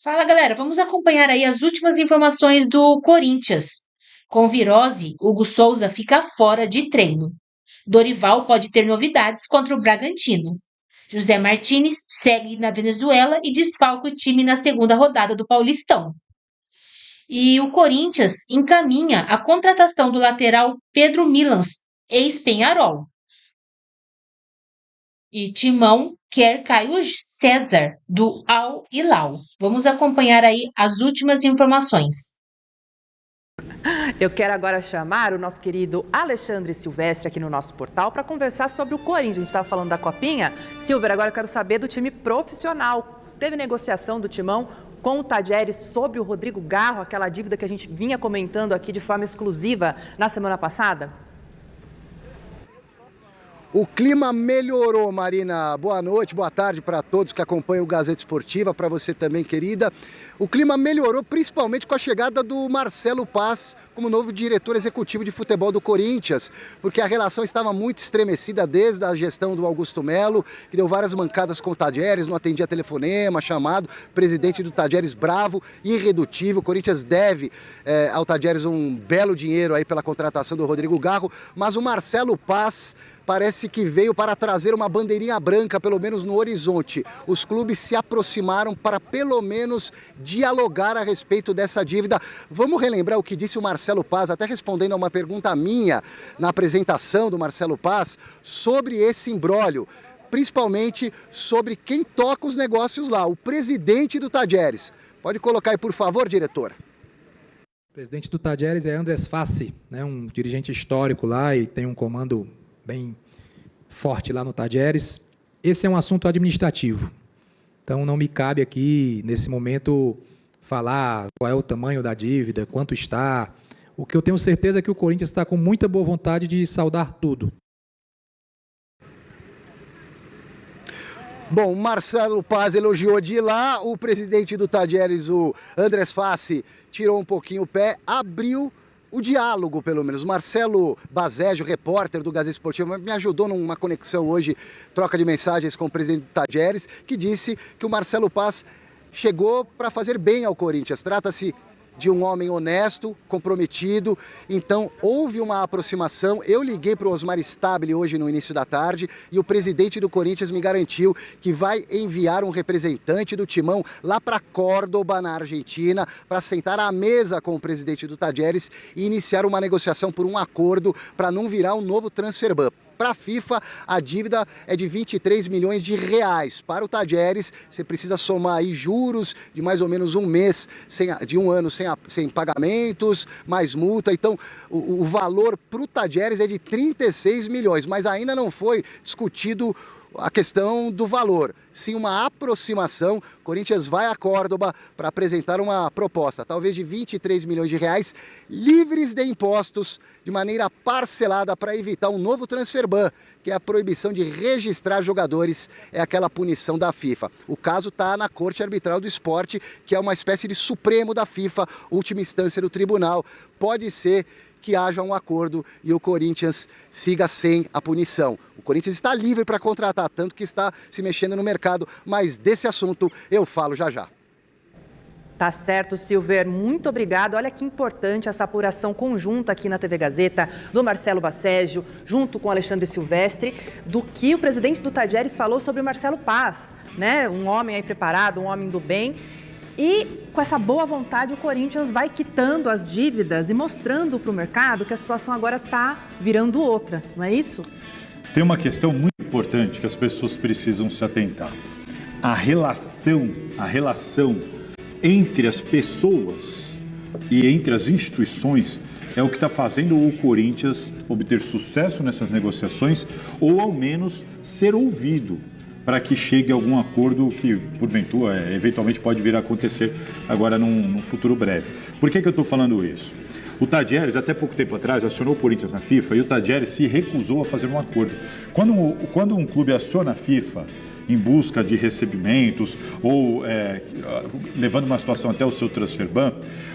Fala, galera, vamos acompanhar aí as últimas informações do Corinthians. Com virose, Hugo Souza fica fora de treino. Dorival pode ter novidades contra o Bragantino. José Martinez segue na Venezuela e desfalca o time na segunda rodada do Paulistão. E o Corinthians encaminha a contratação do lateral Pedro Milans, ex-Penharol. E Timão quer Caio César, do Al Hilal. Vamos acompanhar aí as últimas informações. Eu quero agora chamar o nosso querido Alexandre Silvestre aqui no nosso portal para conversar sobre o Corinthians. A gente estava falando da Copinha. Silver, agora eu quero saber do time profissional. Teve negociação do Timão com o Tadieres sobre o Rodrigo Garro, aquela dívida que a gente vinha comentando aqui de forma exclusiva na semana passada? O clima melhorou, Marina. Boa noite, boa tarde para todos que acompanham o Gazeta Esportiva, para você também, querida. O clima melhorou principalmente com a chegada do Marcelo Paz como novo diretor executivo de futebol do Corinthians, porque a relação estava muito estremecida desde a gestão do Augusto Melo, que deu várias mancadas com o Tadieres, não atendia telefonema, chamado, presidente do Tadieres bravo, irredutível. O Corinthians deve ao Tadieres um belo dinheiro aí pela contratação do Rodrigo Garro, mas o Marcelo Paz parece que veio para trazer uma bandeirinha branca, pelo menos no horizonte. Os clubes se aproximaram para pelo menos dialogar a respeito dessa dívida. Vamos relembrar o que disse o Marcelo Paz, até respondendo a uma pergunta minha na apresentação do Marcelo Paz sobre esse imbróglio, principalmente sobre quem toca os negócios lá, o presidente do Tadieres. Pode colocar aí, por favor, diretor. O presidente do Tadieres é Andrés Fassi, né, um dirigente histórico lá e tem um comando bem forte lá no Tadieres. Esse é um assunto administrativo, então não me cabe aqui, nesse momento, falar qual é o tamanho da dívida, quanto está. O que eu tenho certeza é que o Corinthians está com muita boa vontade de saldar tudo. Bom, o Marcelo Paz elogiou de lá, o presidente do Tadieres, o Andrés Fassi, tirou um pouquinho o pé, abriu o diálogo, pelo menos. Marcelo Bazégio, repórter do Gazeta Esportiva, me ajudou numa conexão hoje, troca de mensagens com o presidente do Tadieres, que disse que o Marcelo Paz chegou para fazer bem ao Corinthians. Trata-se de um homem honesto, comprometido, então houve uma aproximação. Eu liguei para o Osmar Stabile hoje no início da tarde e o presidente do Corinthians me garantiu que vai enviar um representante do Timão lá para Córdoba, na Argentina, para sentar à mesa com o presidente do Tadieres e iniciar uma negociação por um acordo para não virar um novo transfer ban. Para a FIFA, a dívida é de 23 milhões de reais. Para o Tadieres, você precisa somar aí juros de mais ou menos um mês, de um ano sem pagamentos, mais multa. Então, o valor para o Tadieres é de 36 milhões, mas ainda não foi discutido a questão do valor, sim uma aproximação. O Corinthians vai a Córdoba para apresentar uma proposta, talvez de 23 milhões de reais, livres de impostos, de maneira parcelada, para evitar um novo transfer ban, que é a proibição de registrar jogadores, é aquela punição da FIFA. O caso está na Corte Arbitral do Esporte, que é uma espécie de supremo da FIFA, última instância do tribunal. Pode ser que haja um acordo e o Corinthians siga sem a punição. O Corinthians está livre para contratar, tanto que está se mexendo no mercado, mas desse assunto eu falo já já. Tá certo, Silver. Muito obrigado. Olha que importante essa apuração conjunta aqui na TV Gazeta, do Marcelo Basségio, junto com o Alexandre Silvestre, do que o presidente do Tadieres falou sobre o Marcelo Paz, né? Um homem aí preparado, um homem do bem. E com essa boa vontade, o Corinthians vai quitando as dívidas e mostrando para o mercado que a situação agora está virando outra, não é isso? Tem uma questão muito importante que as pessoas precisam se atentar. A relação entre as pessoas e entre as instituições é o que está fazendo o Corinthians obter sucesso nessas negociações ou, ao menos, ser ouvido, para que chegue a algum acordo que, porventura, eventualmente pode vir a acontecer agora num futuro breve. Por que eu estou falando isso? O Tadieres, até pouco tempo atrás, acionou o Corinthians na FIFA e o Tadieres se recusou a fazer um acordo. Quando um clube aciona a FIFA, em busca de recebimentos ou levando uma situação até o seu transfer ban,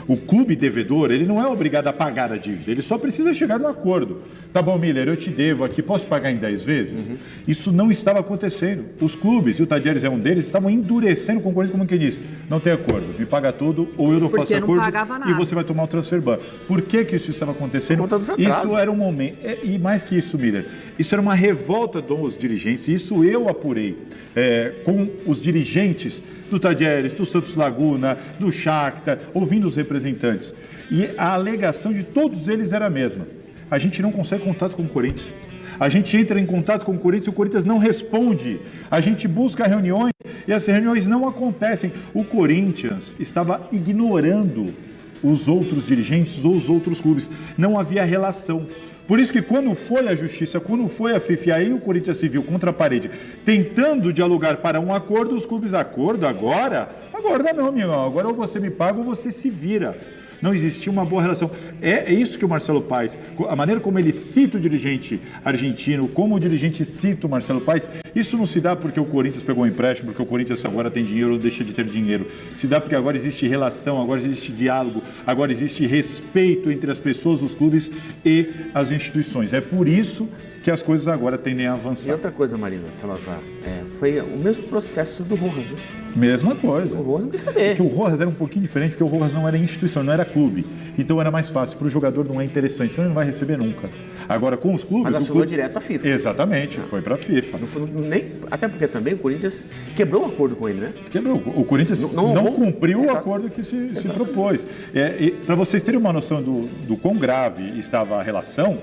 o clube devedor, ele não é obrigado a pagar a dívida, ele só precisa chegar no acordo. Tá bom, Miller, eu te devo aqui, posso pagar em 10 vezes? Isso não estava acontecendo. Os clubes, e o Tadieres é um deles, estavam endurecendo com coisas como quem disse, não tem acordo, me paga tudo ou eu não faço acordo e você vai tomar o transfer ban. Por que isso estava acontecendo? Isso era um momento, e mais que isso, Miller, isso era uma revolta dos dirigentes, e isso eu apurei com os dirigentes do Tadieres, do Santos Laguna, do Shakhtar, ouvindo os representantes. E a alegação de todos eles era a mesma. A gente não consegue contato com o Corinthians. A gente entra em contato com o Corinthians e o Corinthians não responde. A gente busca reuniões e essas reuniões não acontecem. O Corinthians estava ignorando os outros dirigentes ou os outros clubes. Não havia relação. Por isso que quando foi a Justiça, quando foi a FIFA, aí o Corinthians se viu contra a parede, tentando dialogar para um acordo, os clubes, acordo agora? Agora não, meu irmão. Agora ou você me paga ou você se vira. Não existia uma boa relação. É isso que o Marcelo Paes, a maneira como ele cita o dirigente argentino, como o dirigente cita o Marcelo Paes, isso não se dá porque o Corinthians pegou um empréstimo, porque o Corinthians agora tem dinheiro ou deixa de ter dinheiro. Se dá porque agora existe relação, agora existe diálogo, agora existe respeito entre as pessoas, os clubes e as instituições. É por isso que as coisas agora tendem a avançar. E outra coisa, Marina Salazar, foi o mesmo processo do Rojas, né? Mesma coisa. O Rojas não quer saber. Porque o Rojas era um pouquinho diferente, porque o Rojas não era instituição, não era clube. Então era mais fácil. Para o jogador não é interessante, senão ele não vai receber nunca. Agora, com os clubes... Mas acionou direto a FIFA. Exatamente, foi para a FIFA. Não foi, até porque também o Corinthians quebrou o acordo com ele, né? Quebrou. O Corinthians não cumpriu o acordo que se propôs. Para vocês terem uma noção do quão grave estava a relação...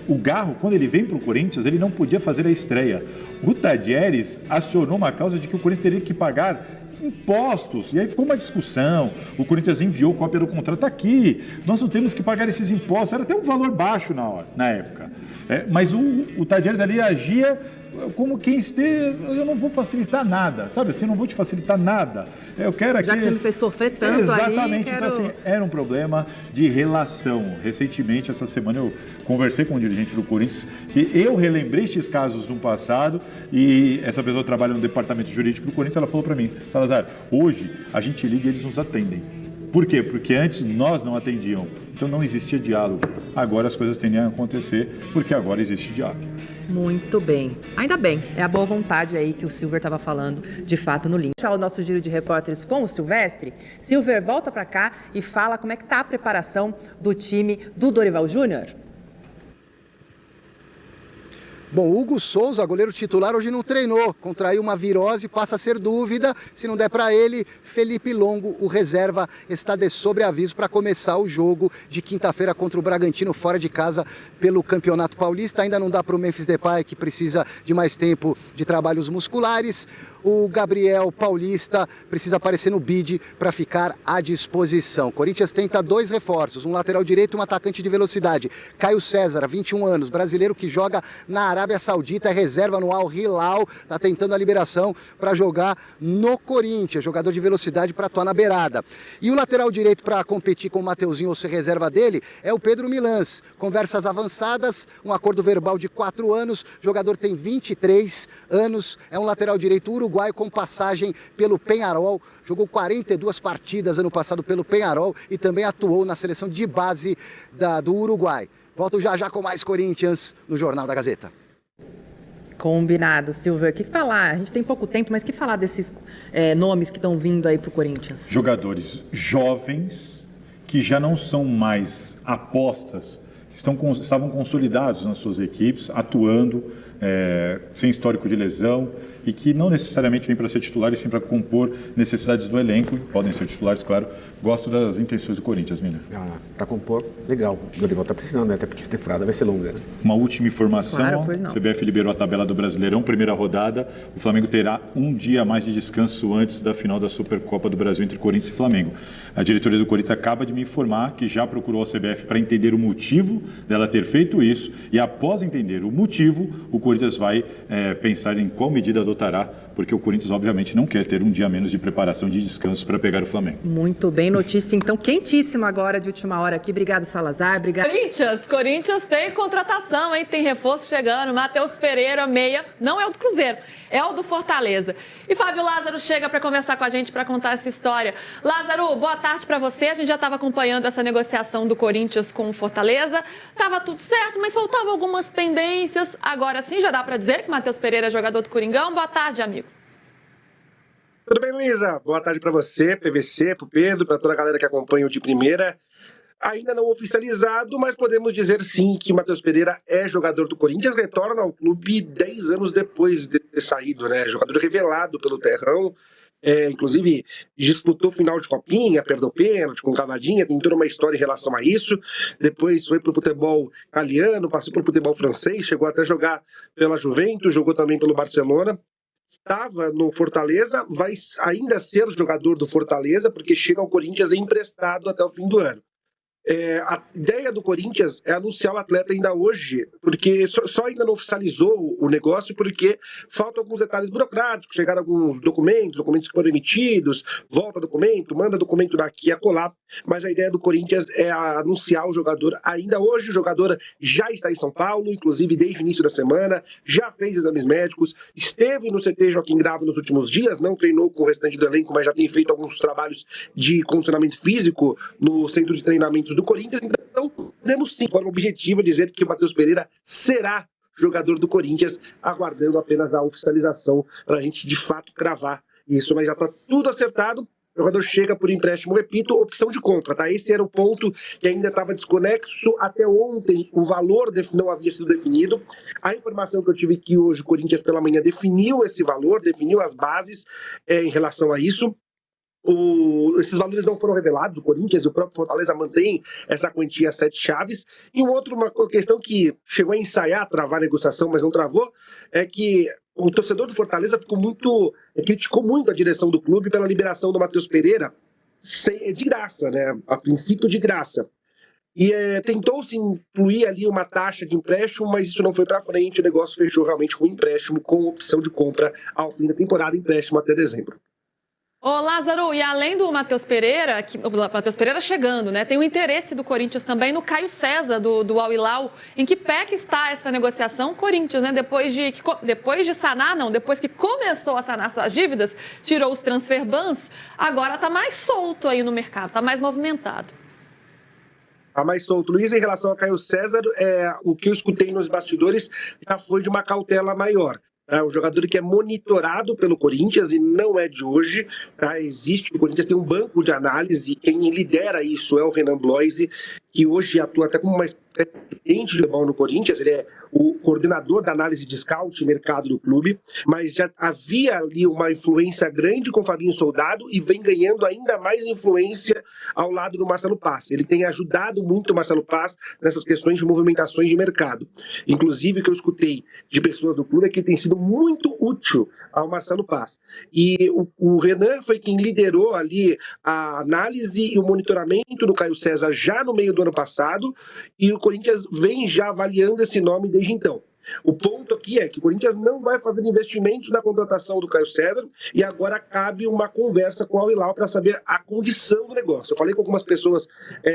o Garro, quando ele vem para o Corinthians, ele não podia fazer a estreia. O Tadieres acionou uma causa de que o Corinthians teria que pagar impostos. E aí ficou uma discussão. O Corinthians enviou cópia do contrato aqui. Nós não temos que pagar esses impostos. Era até um valor baixo na época. Mas o Tadieres ali agia como quem esteja, eu não vou facilitar nada, sabe assim, não vou te facilitar nada. Eu quero aqui... Já que você me fez sofrer tanto. Exatamente, aí, então assim, era um problema de relação. Recentemente, essa semana, eu conversei com um dirigente do Corinthians e eu relembrei estes casos no passado e essa pessoa trabalha no departamento jurídico do Corinthians, ela falou para mim, Salazar, hoje a gente liga e eles nos atendem. Por quê? Porque antes nós não atendiam, então não existia diálogo. Agora as coisas tendem a acontecer porque agora existe diálogo. Muito bem. Ainda bem, é a boa vontade aí que o Silver estava falando, de fato, no link. O nosso giro de repórteres com o Silvestre. Silver, volta para cá e fala como é que está a preparação do time do Dorival Júnior. Bom, Hugo Souza, goleiro titular, hoje não treinou, contraiu uma virose, passa a ser dúvida. Se não der para ele, Felipe Longo, o reserva, está de sobreaviso para começar o jogo de quinta-feira contra o Bragantino, fora de casa, pelo Campeonato Paulista. Ainda não dá para o Memphis Depay, que precisa de mais tempo de trabalhos musculares. O Gabriel Paulista precisa aparecer no bid para ficar à disposição. Corinthians tenta 2 reforços, um lateral direito e um atacante de velocidade. Caio César, 21 anos, brasileiro que joga na Arábia Saudita, é reserva no Al Hilal, está tentando a liberação para jogar no Corinthians, jogador de velocidade para atuar na beirada. E o lateral direito para competir com o Mateuzinho ou ser reserva dele é o Pedro Milans. Conversas avançadas, um acordo verbal de 4 anos, o jogador tem 23 anos, é um lateral direito uruguaio com passagem pelo Peñarol, jogou 42 partidas ano passado pelo Peñarol e também atuou na seleção de base do Uruguai. Volto já com mais Corinthians no Jornal da Gazeta. Combinado, Silver. O que falar? A gente tem pouco tempo, mas o que falar desses nomes que estão vindo aí para o Corinthians? Jogadores jovens que já não são mais apostas, estavam consolidados nas suas equipes, atuando, sem histórico de lesão e que não necessariamente vêm para ser titulares, sim para compor necessidades do elenco, podem ser titulares, claro. Gosto das intenções do Corinthians, Miller. Para compor, legal. O Dorival está precisando, né? Até porque a temporada vai ser longa, né? Uma última informação, claro, pois não. A CBF liberou a tabela do Brasileirão, primeira rodada, o Flamengo terá um dia a mais de descanso antes da final da Supercopa do Brasil entre Corinthians e Flamengo. A diretoria do Corinthians acaba de me informar que já procurou a CBF para entender o motivo dela ter feito isso e após entender o motivo, o Corinthians vai pensar em qual medida adotará porque o Corinthians, obviamente, não quer ter um dia a menos de preparação de descanso para pegar o Flamengo. Muito bem, notícia então quentíssima agora de última hora aqui. Obrigado, Salazar. Obrigado. Corinthians tem contratação, hein? Tem reforço chegando. Matheus Pereira, meia. Não é o do Cruzeiro, é o do Fortaleza. E Fábio Lázaro chega para conversar com a gente, para contar essa história. Lázaro, boa tarde para você. A gente já estava acompanhando essa negociação do Corinthians com o Fortaleza. Tava tudo certo, mas faltavam algumas pendências. Agora sim, já dá para dizer que Matheus Pereira é jogador do Coringão. Boa tarde, amigo. Tudo bem, Luísa? Boa tarde para você, PVC, para o Pedro, para toda a galera que acompanha o De Primeira. Ainda não oficializado, mas podemos dizer sim que Matheus Pereira é jogador do Corinthians, retorna ao clube 10 anos depois de ter saído, né? Jogador revelado pelo Terrão, inclusive disputou final de Copinha, perdeu pênalti com cavadinha, tem toda uma história em relação a isso. Depois foi pro futebol italiano, passou pelo futebol francês, chegou até a jogar pela Juventus, jogou também pelo Barcelona. Estava no Fortaleza, vai ainda ser jogador do Fortaleza, porque chega ao Corinthians emprestado até o fim do ano. A ideia do Corinthians é anunciar o atleta ainda hoje, porque só ainda não oficializou o negócio, porque faltam alguns detalhes burocráticos, chegaram alguns documentos que foram emitidos, volta documento, manda documento daqui a colar, mas a ideia do Corinthians é anunciar o jogador ainda hoje. O jogador já está em São Paulo, inclusive desde o início da semana, já fez exames médicos, esteve no CT Joaquim Grava nos últimos dias, não treinou com o restante do elenco, mas já tem feito alguns trabalhos de condicionamento físico no centro de treinamento do Corinthians. Então podemos sim, de forma objetiva, dizer que o Matheus Pereira será jogador do Corinthians, aguardando apenas a oficialização para a gente de fato cravar isso, mas já está tudo acertado. O jogador chega por empréstimo, repito, opção de compra, tá? Esse era o ponto que ainda estava desconexo. Até ontem o valor não havia sido definido. A informação que eu tive aqui hoje, o Corinthians pela manhã definiu esse valor, definiu as bases em relação a isso. Esses valores não foram revelados, o Corinthians e o próprio Fortaleza mantém essa quantia 7 chaves. E uma questão que chegou a ensaiar, travar a negociação, mas não travou, é que o torcedor do Fortaleza criticou muito a direção do clube pela liberação do Matheus Pereira de graça, né? A princípio de graça. E tentou-se incluir ali uma taxa de empréstimo, mas isso não foi para frente. O negócio fechou realmente com empréstimo, com opção de compra ao fim da temporada, empréstimo até dezembro. Ô Lázaro, e além do Matheus Pereira, o Matheus Pereira chegando, né? Tem o interesse do Corinthians também no Caio César, do Al Hilal. Em que pé que está essa negociação? Corinthians, né? Depois que começou a sanar suas dívidas, tirou os transfer bans, agora está mais solto aí no mercado, está mais movimentado. Está mais solto. Luiz, em relação a Caio César, o que eu escutei nos bastidores já foi de uma cautela maior. Um jogador que é monitorado pelo Corinthians e não é de hoje. O Corinthians tem um banco de análise e quem lidera isso é o Renan Bloise, que hoje atua até como uma espécie de bola no Corinthians. Ele é o coordenador da análise de scout e mercado do clube, mas já havia ali uma influência grande com o Fabinho Soldado e vem ganhando ainda mais influência ao lado do Marcelo Paz. Ele tem ajudado muito o Marcelo Paz nessas questões de movimentações de mercado. Inclusive, o que eu escutei de pessoas do clube é que tem sido muito útil ao Marcelo Paz. E o Renan foi quem liderou ali a análise e o monitoramento do Caio César já no meio do ano passado, e o Corinthians vem já avaliando esse nome desde então. O ponto aqui é que o Corinthians não vai fazer investimentos na contratação do Caio César e agora cabe uma conversa com o Al Hilal para saber a condição do negócio. Eu falei com algumas pessoas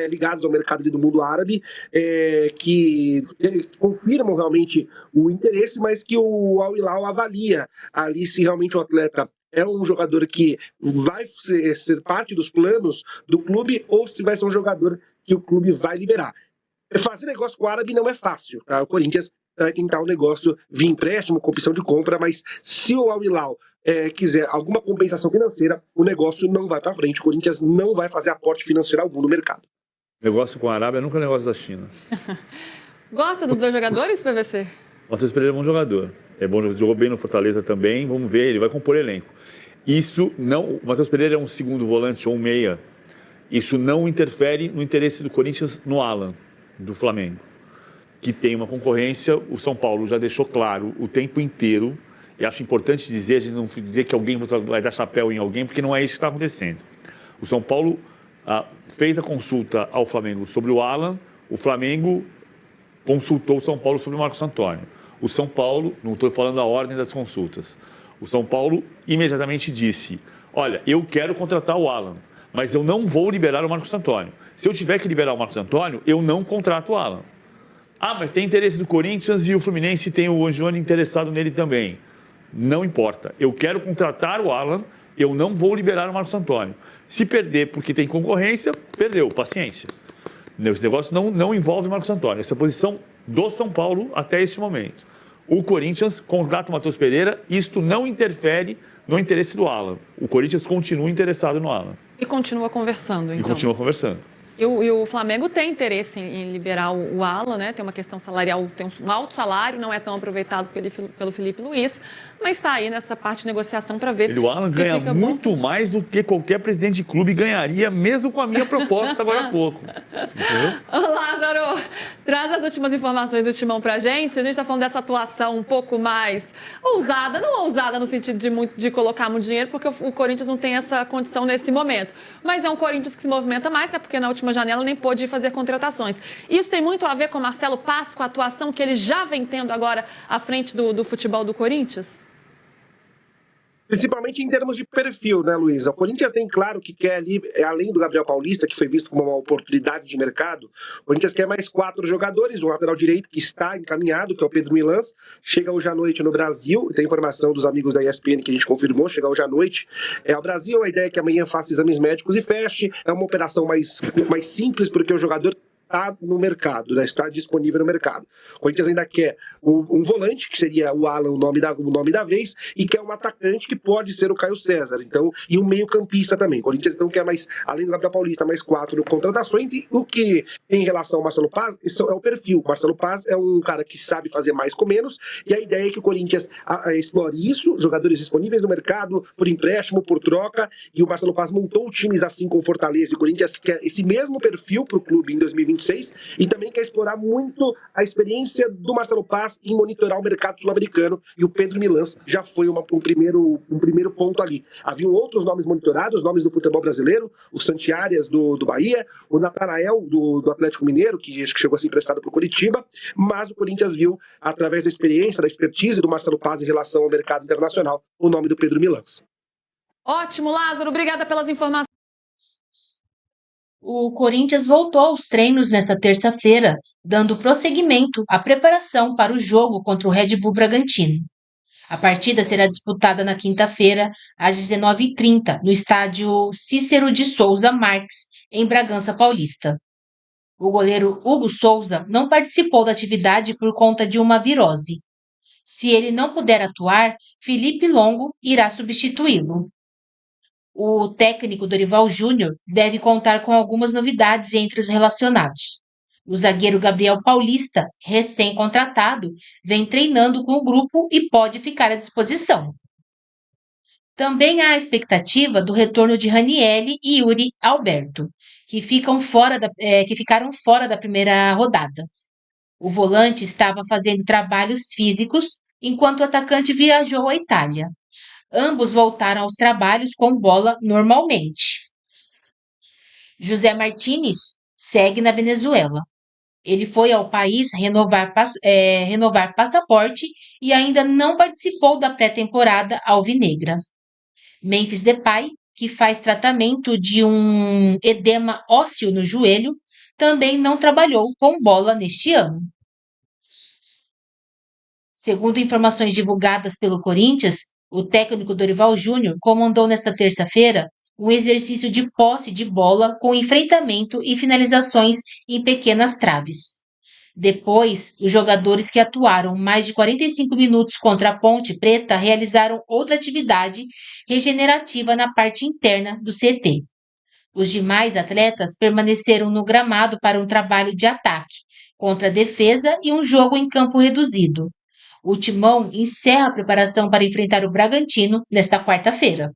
ligadas ao mercado do mundo árabe que confirmam realmente o interesse, mas que o Al Hilal avalia ali se realmente o atleta é um jogador que vai ser parte dos planos do clube ou se vai ser um jogador que o clube vai liberar. Fazer negócio com o árabe não é fácil, tá? O Corinthians vai tentar um negócio via empréstimo, com opção de compra, mas se o Al Hilal quiser alguma compensação financeira, o negócio não vai para frente. O Corinthians não vai fazer aporte financeiro algum no mercado. Negócio com a Arábia nunca é negócio da China. Gosta dos dois jogadores, PVC? O Matheus Pereira é bom jogador. É bom jogador, jogou bem no Fortaleza também. Vamos ver, ele vai compor elenco. Isso não. O Matheus Pereira é um segundo volante ou um meia. Isso não interfere no interesse do Corinthians no Alan, do Flamengo, que tem uma concorrência. O São Paulo já deixou claro o tempo inteiro, e acho importante dizer, a gente não dizer que alguém vai dar chapéu em alguém, porque não é isso que está acontecendo. O São Paulo fez a consulta ao Flamengo sobre o Alan, o Flamengo consultou o São Paulo sobre o Marcos Antônio. O São Paulo, não estou falando a ordem das consultas, O São Paulo imediatamente disse, olha, eu quero contratar o Alan, mas eu não vou liberar o Marcos Antônio. Se eu tiver que liberar o Marcos Antônio, eu não contrato o Alan. Ah, mas tem interesse do Corinthians e o Fluminense tem o Angione interessado nele também. Não importa. Eu quero contratar o Alan, eu não vou liberar o Marcos Antônio. Se perder porque tem concorrência, perdeu. Paciência. Esse negócio não envolve o Marcos Antônio. Essa é a posição do São Paulo até esse momento. O Corinthians contrata o Matheus Pereira, isto não interfere no interesse do Alan. O Corinthians continua interessado no Alan. E continua conversando, então. E continua conversando. E o Flamengo tem interesse em liberar o Alan, né? Tem uma questão salarial, tem um alto salário, não é tão aproveitado pelo Felipe Luiz, mas está aí nessa parte de negociação para ver. E o Alan ganha muito mais do que qualquer presidente de clube ganharia, mesmo com a minha proposta agora há pouco. Entendeu? Ô, Lázaro, traz as últimas informações do Timão pra gente. A gente está falando dessa atuação um pouco mais ousada, não ousada no sentido de colocar muito dinheiro, porque o Corinthians não tem essa condição nesse momento. Mas é um Corinthians que se movimenta mais, né? Porque na última janela nem pôde fazer contratações. Isso tem muito a ver com o Marcelo Paz, com a atuação que ele já vem tendo agora à frente do futebol do Corinthians? Principalmente em termos de perfil, né, Luísa? O Corinthians tem claro que quer ali, além do Gabriel Paulista, que foi visto como uma oportunidade de mercado, o Corinthians quer mais 4 jogadores, um lateral direito que está encaminhado, que é o Pedro Milans, chega hoje à noite no Brasil, tem informação dos amigos da ESPN que a gente confirmou, chega hoje à noite ao Brasil, a ideia é que amanhã faça exames médicos e feche, é uma operação mais simples, porque o jogador está no mercado, né? Está disponível no mercado. O Corinthians ainda quer um volante, que seria o Alan, o nome da vez, e quer um atacante que pode ser o Caio César, então, e um meio-campista também. O Corinthians então quer mais, além do Gabriel Paulista, mais 4 contratações, e o que em relação ao Marcelo Paz, isso é o perfil. O Marcelo Paz é um cara que sabe fazer mais com menos, e a ideia é que o Corinthians explore isso, jogadores disponíveis no mercado, por empréstimo, por troca, e o Marcelo Paz montou times assim com Fortaleza, e o Corinthians quer esse mesmo perfil para o clube em 2026, e também quer explorar muito a experiência do Marcelo Paz em monitorar o mercado sul-americano, e o Pedro Milans já foi um primeiro ponto ali. Haviam outros nomes monitorados, nomes do futebol brasileiro, o Santi Arias do Bahia, o Natanael do Atlético Mineiro, que acho que chegou a ser emprestado para o Coritiba, mas o Corinthians viu, através da experiência, da expertise do Marcelo Paz em relação ao mercado internacional, o nome do Pedro Milans. Ótimo, Lázaro, obrigada pelas informações. O Corinthians voltou aos treinos nesta terça-feira, dando prosseguimento à preparação para o jogo contra o Red Bull Bragantino. A partida será disputada na quinta-feira, às 19h30, no estádio Cícero de Souza Marques, em Bragança Paulista. O goleiro Hugo Souza não participou da atividade por conta de uma virose. Se ele não puder atuar, Felipe Longo irá substituí-lo. O técnico Dorival Júnior deve contar com algumas novidades entre os relacionados. O zagueiro Gabriel Paulista, recém-contratado, vem treinando com o grupo e pode ficar à disposição. Também há a expectativa do retorno de Ranielli e Yuri Alberto, que ficaram fora da primeira rodada. O volante estava fazendo trabalhos físicos enquanto o atacante viajou à Itália. Ambos voltaram aos trabalhos com bola normalmente. José Martínez segue na Venezuela. Ele foi ao país renovar passaporte e ainda não participou da pré-temporada alvinegra. Memphis Depay, que faz tratamento de um edema ósseo no joelho, também não trabalhou com bola neste ano. Segundo informações divulgadas pelo Corinthians, o técnico Dorival Júnior comandou nesta terça-feira um exercício de posse de bola com enfrentamento e finalizações em pequenas traves. Depois, os jogadores que atuaram mais de 45 minutos contra a Ponte Preta realizaram outra atividade regenerativa na parte interna do CT. Os demais atletas permaneceram no gramado para um trabalho de ataque, contra a defesa e um jogo em campo reduzido. O Timão encerra a preparação para enfrentar o Bragantino nesta quarta-feira.